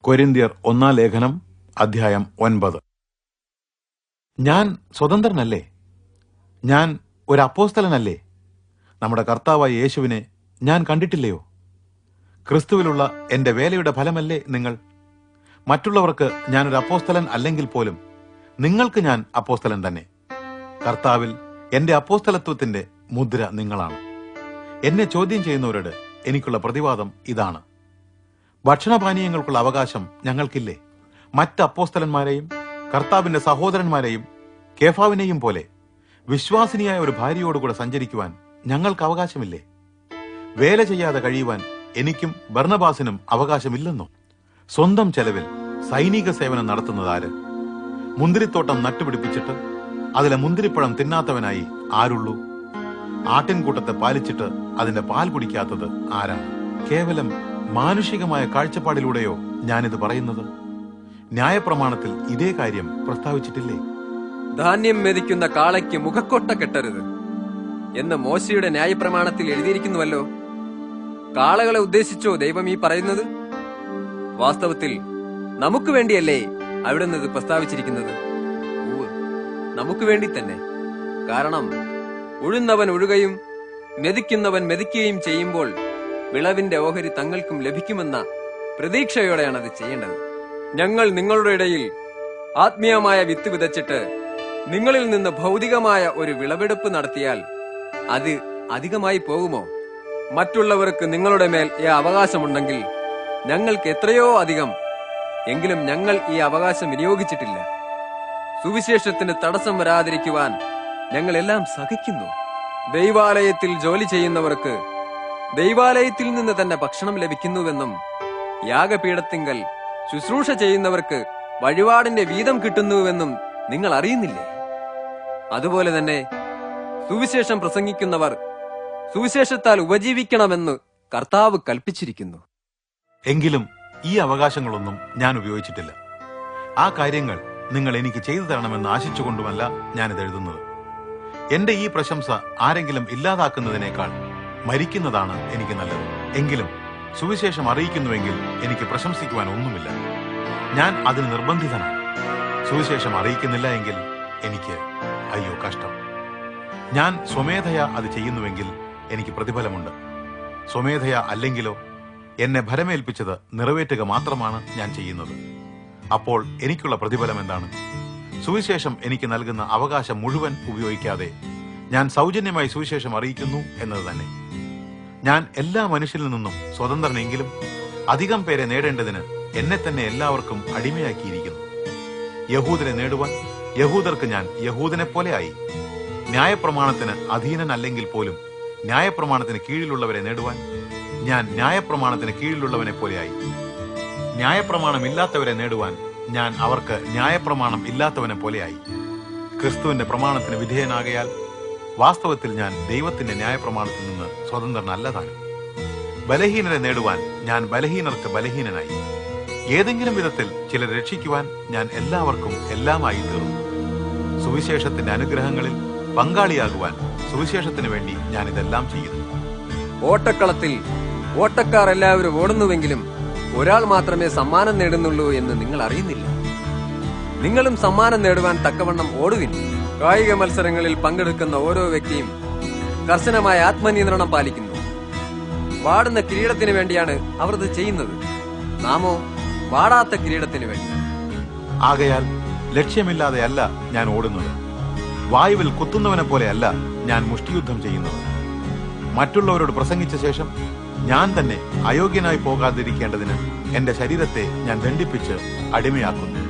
കൊരിന്ത്യർ 1 ലേഖനം അധ്യായം 9. ഞാൻ സ്വതന്ത്രനല്ലേ? ഞാൻ ഒരു അപ്പോസ്തലനല്ലേ? നമ്മുടെ കർത്താവായ യേശുവിനെ ഞാൻ കണ്ടിട്ടില്ലയോ? ക്രിസ്തുവിലുള്ള എന്റെ വേലയുടെ ഫലമല്ലേ നിങ്ങൾ? മറ്റുള്ളവർക്ക് ഞാനൊരു അപ്പോസ്തലൻ അല്ലെങ്കിൽ പോലും നിങ്ങൾക്ക് ഞാൻ അപ്പോസ്തലൻ തന്നെ. കർത്താവിൽ എന്റെ അപ്പോസ്തലത്വത്തിന്റെ മുദ്ര നിങ്ങളാണ്. എന്നെ ചോദ്യം ചെയ്യുന്നവരോട് എനിക്കുള്ള പ്രതിവാദം ഇതാണ്: ഭക്ഷണപാനീയങ്ങൾക്കുള്ള അവകാശം ഞങ്ങൾക്കില്ലേ? മറ്റ് അപ്പോസ്തലന്മാരെയും കർത്താവിന്റെ സഹോദരന്മാരെയും കേഫാവിനെയും പോലെ വിശ്വാസിനിയായ ഒരു ഭാര്യയോടുകൂടെ സഞ്ചരിക്കുവാൻ ഞങ്ങൾക്ക് അവകാശമില്ലേ? വേല ചെയ്യാതെ കഴിയുവാൻ എനിക്കും ബർന്നബാസിനും അവകാശമില്ലെന്നോ? സ്വന്തം ചെലവിൽ സൈനിക സേവനം നടത്തുന്നതാര്? മുന്തിരിത്തോട്ടം നട്ടുപിടിപ്പിച്ചിട്ട് അതിലെ മുന്തിരിപ്പഴം തിന്നാത്തവനായി ആരുള്ളൂ? ആട്ടിൻകൂട്ടത്തെ പാലിച്ചിട്ട് അതിന്റെ പാൽ കുടിക്കാത്തത് ആരാണ്? കേവലം മാനുഷികമായ കാഴ്ചപ്പാടിലൂടെയോ ഞാനിത് പറയുന്നത്? ന്യായപ്രമാണത്തിൽ ഇതേ കാര്യം പ്രസ്താവിച്ചിട്ടില്ലേ? ധാന്യം മെതിക്കുന്ന കാളയ്ക്ക് മുഖക്കൊട്ട കെട്ടരുത് എന്ന് മോശയുടെ ന്യായപ്രമാണത്തിൽ എഴുതിയിരിക്കുന്നുവല്ലോ. കാളകളെ ഉദ്ദേശിച്ചോ ദൈവം ഈ പറയുന്നത്? വാസ്തവത്തിൽ നമുക്ക് വേണ്ടിയല്ലേ അവിടുന്ന് ഇത് പ്രസ്താവിച്ചിരിക്കുന്നത്? നമുക്ക് വേണ്ടി തന്നെ. കാരണം ഉഴുന്നവൻ ഉഴുകയും മെതിക്കുന്നവൻ മെതിക്കുകയും ചെയ്യുമ്പോൾ വിളവിന്റെ ഓഹരി തങ്ങൾക്കും ലഭിക്കുമെന്ന പ്രതീക്ഷയോടെയാണ് അത് ചെയ്യേണ്ടത്. ഞങ്ങൾ നിങ്ങളുടെ ഇടയിൽ ആത്മീയമായ വിത്ത് വിതച്ചിട്ട് നിങ്ങളിൽ നിന്ന് ഭൗതികമായ ഒരു വിളവെടുപ്പ് നടത്തിയാൽ അത് അധികമായി പോകുമോ? മറ്റുള്ളവർക്ക് നിങ്ങളുടെ മേൽ ഈ അവകാശമുണ്ടെങ്കിൽ ഞങ്ങൾക്ക് എത്രയോ അധികം. എങ്കിലും ഞങ്ങൾ ഈ അവകാശം വിനിയോഗിച്ചിട്ടില്ല. സുവിശേഷത്തിന് തടസ്സം വരാതിരിക്കുവാൻ ഞങ്ങൾ എല്ലാം സഹിക്കുന്നു. ദൈവാലയത്തിൽ ജോലി ചെയ്യുന്നവർക്ക് ദൈവാലയത്തിൽ നിന്ന് തന്നെ ഭക്ഷണം ലഭിക്കുന്നുവെന്നും യാഗപീഠത്തിങ്കൽ ശുശ്രൂഷ ചെയ്യുന്നവർക്ക് വഴിപാടിന്റെ വീതം കിട്ടുന്നുവെന്നും നിങ്ങൾ അറിയുന്നില്ലേ? അതുപോലെ തന്നെ സുവിശേഷം പ്രസംഗിക്കുന്നവർ സുവിശേഷത്താൽ ഉപജീവിക്കണമെന്ന് കർത്താവ് കൽപ്പിച്ചിരിക്കുന്നു. എങ്കിലും ഈ അവകാശങ്ങളൊന്നും ഞാൻ ഉപയോഗിച്ചിട്ടില്ല. ആ കാര്യങ്ങൾ നിങ്ങൾ എനിക്ക് ചെയ്തു തരണമെന്ന് ആശിച്ചുകൊണ്ടുമല്ല ഞാനിത് എഴുതുന്നത്. എന്റെ ഈ പ്രശംസ ആരെങ്കിലും ഇല്ലാതാക്കുന്നതിനേക്കാൾ മരിക്കുന്നതാണ് എനിക്ക് നല്ലത്. എങ്കിലും സുവിശേഷം അറിയിക്കുന്നുവെങ്കിൽ എനിക്ക് പ്രശംസിക്കുവാൻ ഒന്നുമില്ല. ഞാൻ അതിന് നിർബന്ധിതനാണ്. സുവിശേഷം അറിയിക്കുന്നില്ല എങ്കിൽ എനിക്ക് അയ്യോ കഷ്ടം. ഞാൻ സ്വമേധയാ അത് ചെയ്യുന്നുവെങ്കിൽ എനിക്ക് പ്രതിഫലമുണ്ട്. സ്വമേധയാ അല്ലെങ്കിലോ എന്നെ ഭരമേൽപ്പിച്ചത് നിറവേറ്റുക മാത്രമാണ് ഞാൻ ചെയ്യുന്നത്. അപ്പോൾ എനിക്കുള്ള പ്രതിഫലം എന്താണ്? സുവിശേഷം എനിക്ക് നൽകുന്ന അവകാശം മുഴുവൻ ഉപയോഗിക്കാതെ ഞാൻ സൗജന്യമായി സുവിശേഷം അറിയിക്കുന്നു എന്നത് തന്നെ. ഞാൻ എല്ലാ മനുഷ്യരിൽ നിന്നും സ്വതന്ത്രനെങ്കിലും അധികം പേരെ നേടേണ്ടതിന് എന്നെ തന്നെ എല്ലാവർക്കും അടിമയാക്കിയിരിക്കുന്നു. യഹൂദനെ നേടുവാൻ യഹൂദർക്ക് ഞാൻ യഹൂദനെ പോലെ ആയി. ന്യായപ്രമാണത്തിന് അധീനനല്ലെങ്കിൽ പോലും ന്യായപ്രമാണത്തിന് കീഴിലുള്ളവരെ നേടുവാൻ ഞാൻ ന്യായപ്രമാണത്തിന് കീഴിലുള്ളവനെ പോലെയായി. ന്യായപ്രമാണമില്ലാത്തവരെ നേടുവാൻ ഞാൻ അവർക്ക് ന്യായപ്രമാണം ഇല്ലാത്തവനെ പോലെയായി. ക്രിസ്തുവിന്റെ പ്രമാണത്തിന് വിധേയനാകയാൽ വാസ്തവത്തിൽ ഞാൻ ദൈവത്തിന്റെ ന്യായപ്രമാണത്തിൽ നിന്ന് സ്വതന്ത്രനല്ലതാനും. ബലഹീനരെ നേടുവാൻ ഞാൻ ബലഹീനർക്ക് ബലഹീനനായി. ഏതെങ്കിലും വിധത്തിൽ ചിലരെ രക്ഷിക്കുവാൻ ഞാൻ എല്ലാവർക്കും എല്ലാമായി തീർന്നു. സുവിശേഷത്തിന്റെ അനുഗ്രഹങ്ങളിൽ പങ്കാളിയാകുവാൻ സുവിശേഷത്തിന് വേണ്ടി ഞാൻ ഇതെല്ലാം ചെയ്യുന്നു. ഓട്ടക്കളത്തിൽ ഓട്ടക്കാർ എല്ലാവരും ഓടുന്നുവെങ്കിലും ഒരാൾ മാത്രമേ സമ്മാനം നേടുന്നുള്ളൂ എന്ന് നിങ്ങൾ അറിയുന്നില്ല. നിങ്ങളും സമ്മാനം നേടുവാൻ തക്കവണ്ണം ഓടുവിൻ. കായിക മത്സരങ്ങളിൽ പങ്കെടുക്കുന്ന ഓരോ വ്യക്തിയും കർശനമായ ആത്മനിയന്ത്രണം പാലിക്കുന്നു. വാടുന്ന കിരീടത്തിന് വേണ്ടിയാണ് അവർ ഇത് ചെയ്യുന്നത്. നാമോ വാടാത്ത കിരീടത്തിന് വേണ്ടി. ആകയാൽ ലക്ഷ്യമില്ലാതെയല്ല ഞാൻ ഓടുന്നത്. വായുവിൽ കുത്തുന്നവനെ പോലെയല്ല ഞാൻ മുഷ്ടിയുദ്ധം ചെയ്യുന്നത്. മറ്റുള്ളവരോട് പ്രസംഗിച്ച ശേഷം ഞാൻ തന്നെ അയോഗ്യനായി പോകാതിരിക്കേണ്ടതിന് എന്റെ ശരീരത്തെ ഞാൻ ദണ്ഡിപ്പിച്ച് അടിമയാക്കുന്നു.